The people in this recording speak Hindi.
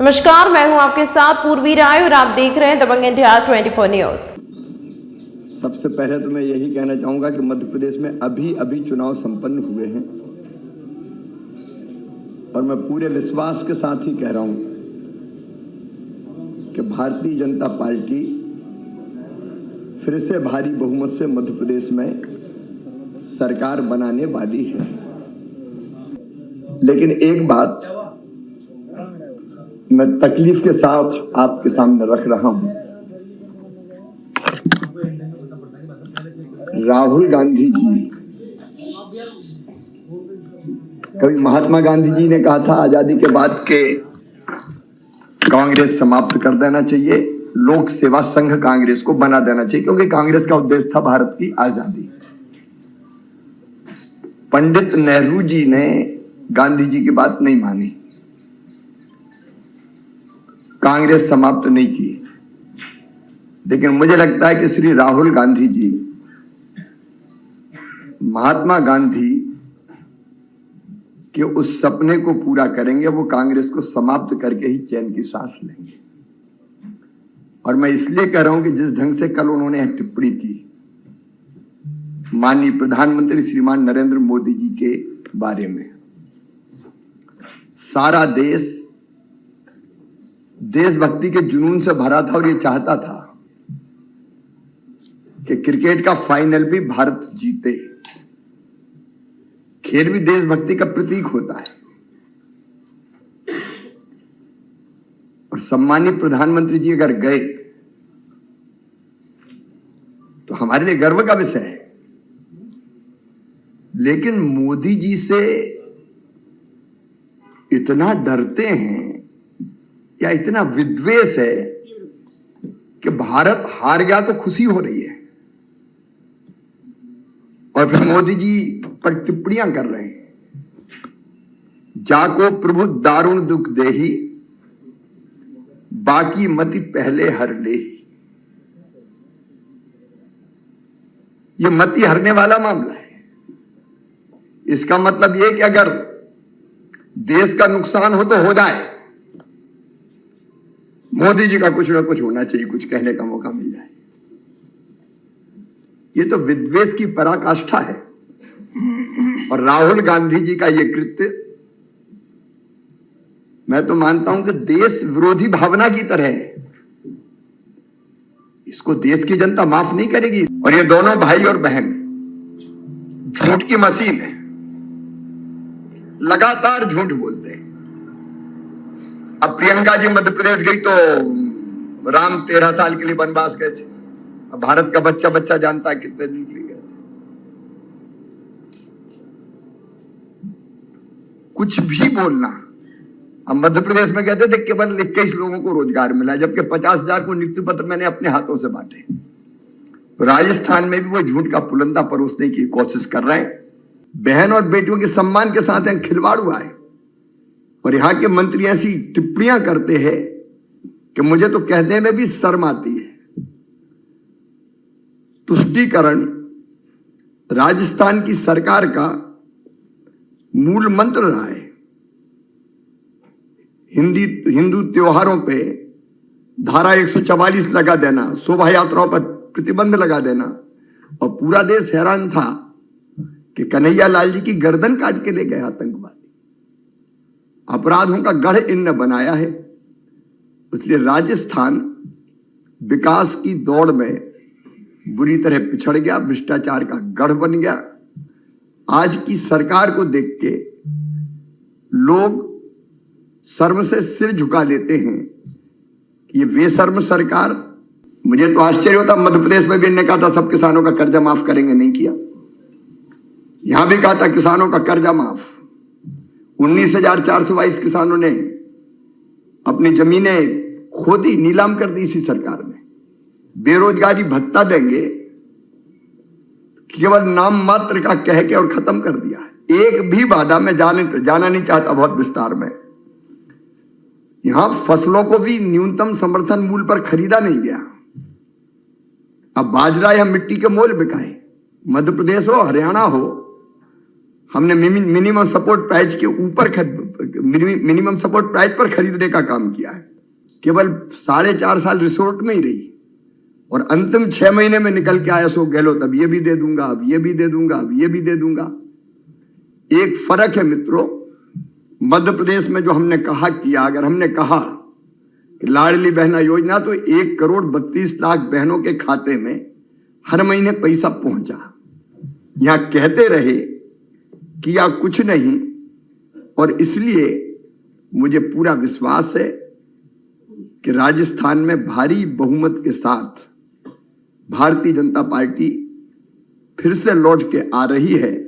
नमस्कार, मैं हूं आपके साथ पूर्वी राय और आप देख रहे हैं दबंग इंडिया 24 न्यूज। सबसे पहले तो मैं यही कहना चाहूंगा कि मध्य प्रदेश में अभी अभी चुनाव संपन्न हुए हैं और मैं पूरे विश्वास के साथ ही कह रहा हूं कि भारतीय जनता पार्टी फिर से भारी बहुमत से मध्य प्रदेश में सरकार बनाने वाली है। लेकिन एक बात मैं तकलीफ के साथ आपके सामने रख रहा हूं। राहुल गांधी जी, कभी महात्मा गांधी जी ने कहा था आजादी के बाद के कांग्रेस समाप्त कर देना चाहिए, लोक सेवा संघ कांग्रेस को बना देना चाहिए, क्योंकि कांग्रेस का उद्देश्य था भारत की आजादी। पंडित नेहरू जी ने गांधी जी की बात नहीं मानी, कांग्रेस समाप्त नहीं की। लेकिन मुझे लगता है कि श्री राहुल गांधी जी महात्मा गांधी के उस सपने को पूरा करेंगे, वो कांग्रेस को समाप्त करके ही चैन की सांस लेंगे। और मैं इसलिए कह रहा हूं कि जिस ढंग से कल उन्होंने टिप्पणी की माननीय प्रधानमंत्री श्रीमान नरेंद्र मोदी जी के बारे में, सारा देश देशभक्ति के जुनून से भरा था और ये चाहता था कि क्रिकेट का फाइनल भी भारत जीते। खेल भी देशभक्ति का प्रतीक होता है और सम्मानित प्रधानमंत्री जी अगर गए तो हमारे लिए गर्व का विषय है। लेकिन मोदी जी से इतना डरते हैं या इतना विद्वेष है कि भारत हार गया तो खुशी हो रही है और फिर मोदी जी पर टिप्पणियां कर रहे हैं, जाको प्रभु दारुण दुख देही, बाकी मति पहले हर ले। ये मति हरने वाला मामला है। इसका मतलब यह कि अगर देश का नुकसान हो तो हो जाए, मोदी जी का कुछ ना कुछ होना चाहिए, कुछ कहने का मौका मिल जाए। ये तो विद्वेष की पराकाष्ठा है और राहुल गांधी जी का यह कृत्य मैं तो मानता हूं कि देश विरोधी भावना की तरह है। इसको देश की जनता माफ नहीं करेगी। और ये दोनों भाई और बहन झूठ की मशीन है, लगातार झूठ बोलते हैं। अब प्रियंका जी मध्य प्रदेश गई तो राम 13 साल के लिए वनवास गए थे। अब भारत का बच्चा बच्चा जानता है कितने दिन के लिए गए। कुछ भी बोलना। अब मध्य प्रदेश में कहते थे केवल 21 लोगों को रोजगार मिला, जबकि 50,000 को नियुक्ति पत्र मैंने अपने हाथों से बांटे। राजस्थान में भी वो झूठ का पुलंदा परोसने की कोशिश कर रहे हैं। बहन और बेटियों के सम्मान के साथ एक खिलवाड़ हुआ है और यहां के मंत्री ऐसी टिप्पणियां करते हैं कि मुझे तो कहने में भी शर्म आती है। तुष्टीकरण राजस्थान की सरकार का मूल मंत्र रहा है। हिंदू त्योहारों पे धारा 144 लगा देना, शोभा यात्राओं पर प्रतिबंध लगा देना, और पूरा देश हैरान था कि कन्हैया लाल जी की गर्दन काट के ले गए आतंकवादी। अपराधों का गढ़ इनने बनाया है। इसलिए राजस्थान विकास की दौड़ में बुरी तरह पिछड़ गया, भ्रष्टाचार का गढ़ बन गया। आज की सरकार को देख के लोग शर्म से सिर झुका लेते हैं कि ये बेशर्म सरकार। मुझे तो आश्चर्य होता, मध्य प्रदेश में भी इन्होंने कहा था सब किसानों का कर्जा माफ करेंगे, नहीं किया। यहां भी कहा था किसानों का कर्जा माफ। 19,422 किसानों ने अपनी जमीनें खो दी, नीलाम कर दी इसी सरकार ने। बेरोजगारी भत्ता देंगे केवल नाम मात्र का कह के और खत्म कर दिया। एक भी वादा में जाना नहीं चाहता बहुत विस्तार में। यहां फसलों को भी न्यूनतम समर्थन मूल्य पर खरीदा नहीं गया। अब बाजरा या मिट्टी के मोल बिकाए। मध्य प्रदेश हो, हरियाणा हो, हमने मिनिमम सपोर्ट प्राइस के ऊपर मिनिमम सपोर्ट प्राइस पर खरीदने का काम किया है। केवल 4.5 साल रिसोर्ट में ही रही और अंतिम 6 महीने में निकल के आया अशोक गहलोत, अब ये भी दे दूंगा, अब ये भी दे दूंगा, अब ये भी दे दूंगा। एक फर्क है मित्रों, मध्य प्रदेश में जो हमने कहा किया, अगर हमने कहा कि लाडली बहना योजना तो 1,32,00,000 बहनों के खाते में हर महीने पैसा पहुंचा। यहां कहते रहे किया कुछ नहीं, और इसलिए मुझे पूरा विश्वास है कि राजस्थान में भारी बहुमत के साथ भारतीय जनता पार्टी फिर से लौट के आ रही है।